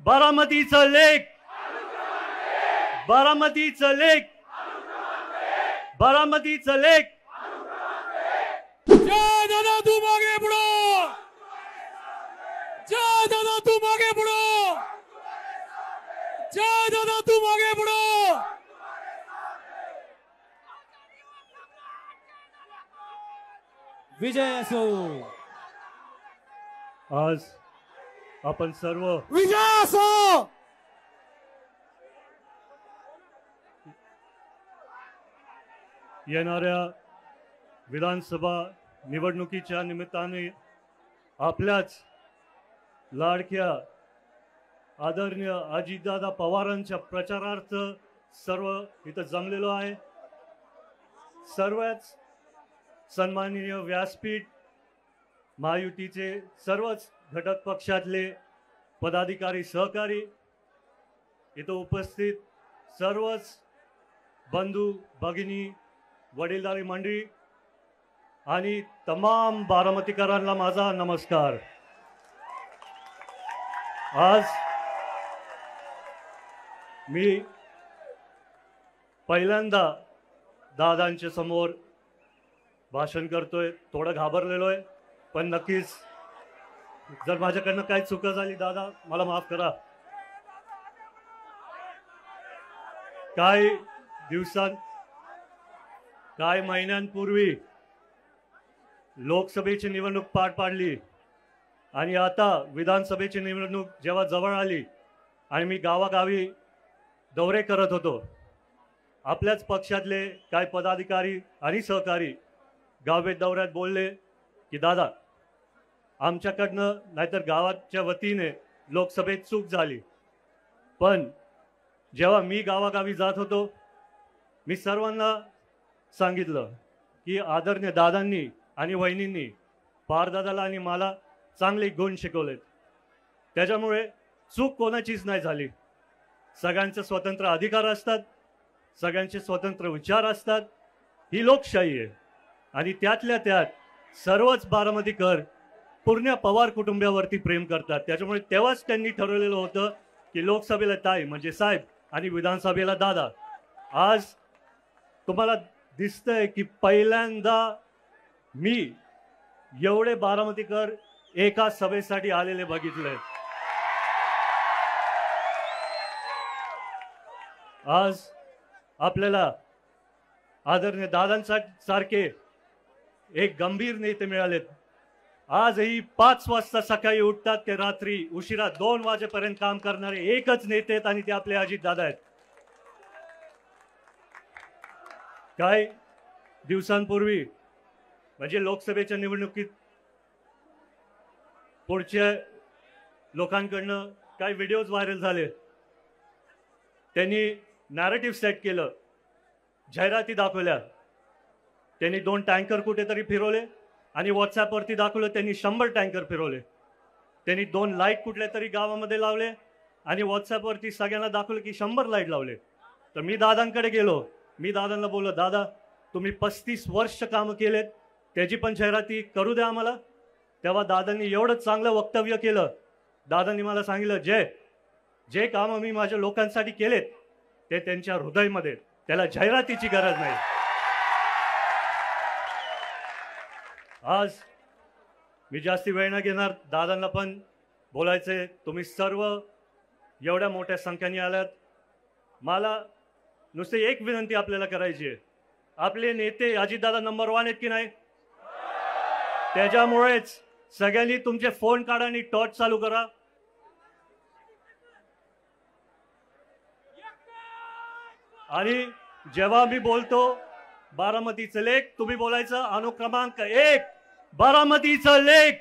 बारामतीचा लेख, बारामतीचा लेख, बारामतीचा लेख. जय दादा तू मागे पुढो, जय दादा तू मागे पुढो, जय दादा तू मागे पुढो. विजय असो. आज आपण सर्व विजय असो. येणाऱ्या विधानसभा निवडणुकीच्या निमित्ताने आपल्याच लाडक्या आदरणीय अजितदादा पवारांच्या प्रचारार्थ सर्व इथं जमलेलो आहे. सर्वच सन्माननीय व्यासपीठ, महायुतीचे सर्वच घटक पक्षातले पदाधिकारी, सहकारी, इथं उपस्थित सर्वच बंधू भगिनी, वडीलधारी मंडळी आणि तमाम बारामतीकरांना माझा नमस्कार. आज मी पहिल्यांदा दादांच्या समोर भाषण करतोय. थोडं घाबरलेलो आहे, पण नक्कीच जर माझ्याकडनं काही चूक झाली दादा मला माफ करा. काही महिन्यांपूर्वी लोकसभेची निवडणूक पार पाडली आणि आता विधानसभेची निवडणूक जेव्हा जवळ आली आणि मी गावागावी दौरे करत होतो, आपल्याच पक्षातले काही पदाधिकारी आणि सहकारी गावभेट दौऱ्यात बोलले की दादा आमच्याकडनं नाहीतर गावाच्या वतीने लोकसभेत चूक झाली. पण जेव्हा मी गावागावी जात होतो मी सर्वांना सांगितलं की आदरणीय दादांनी आणि वहिनींनी पारदादाला आणि मला चांगले गुण शिकवलेत. त्याच्यामुळे चूक कोणाचीच नाही झाली. सगळ्यांचे स्वतंत्र अधिकार असतात, सगळ्यांचे स्वतंत्र विचार असतात. ही लोकशाही आहे आणि त्यातल्या त्यात सर्वच बारामतीकर पूर्ण पवार कुटुंबावरती प्रेम करतात. त्याच्यामुळे तेव्हाच त्यांनी ठरवलेलं होतं की लोकसभेला ताई म्हणजे साहेब आणि विधानसभेला दादा. आज तुम्हाला दिसतंय की पहिल्यांदा मी एवढे बारामतीकर एका सभेसाठी आलेले बघितले. आज आपल्याला आदरणीय दादांसारखे एक गंभीर नेते मिळालेत. आजही 5 वाजता सकाळी उठतात ते रात्री उशिरा 2 वाजेपर्यंत काम करणारे एकच नेते आहेत आणि ते आपले अजितदादा आहेत. काही दिवसांपूर्वी म्हणजे लोकसभेच्या निवडणुकीत पुढच्या लोकांकडनं काही व्हिडिओज व्हायरल झाले. त्यांनी नॅरेटिव्ह सेट केलं, जाहिराती दाखवल्या. त्यांनी 2 टँकर कुठेतरी फिरवले आणि व्हॉट्सॲपवरती दाखवलं त्यांनी 100 टँकर फिरवले. त्यांनी 2 लाईट कुठल्या तरी गावामध्ये लावले आणि व्हॉट्सॲपवरती सगळ्यांना दाखवलं की 100 लाईट लावले. तर मी दादांकडे गेलो. मी दादांना बोललो, दादा तुम्ही 35 वर्ष कामं केलेत, त्याची पण जाहिराती करू द्या आम्हाला. तेव्हा दादांनी एवढं चांगलं वक्तव्य केलं. दादांनी मला सांगितलं, जे कामं मी माझ्या लोकांसाठी केलेत ते त्यांच्या हृदयामध्ये, त्याला जाहिरातीची गरज नाही. आज मी जास्ती वेळ न घेणार, दादांना पण बोलायचे. तुम्ही सर्व एवढ्या मोठ्या संख्येने आल्यात. मला नुसते एक विनंती आपल्याला करायची आहे. आपले नेते अजितदादा नंबर 1 आहेत की नाही? त्याच्यामुळेच सगळ्यांनी तुमचे फोन काढा आणि टॉर्च चालू करा. आणि जेव्हा मी बोलतो बारामतीचा लेख, तुम्ही बोलायचं अनुक्रमांक 1, बारामतीचा लेख,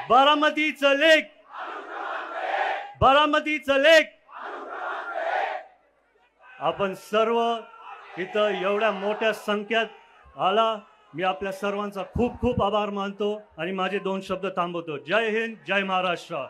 बारामतीचा लेख, बारामतीचा लेख. आपण सर्व इथं एवढ्या मोठ्या संख्येत आला, मी आपल्या सर्वांचा खूप खूप आभार मानतो आणि माझे 2 शब्द थांबवतो. जय हिंद, जय महाराष्ट्र.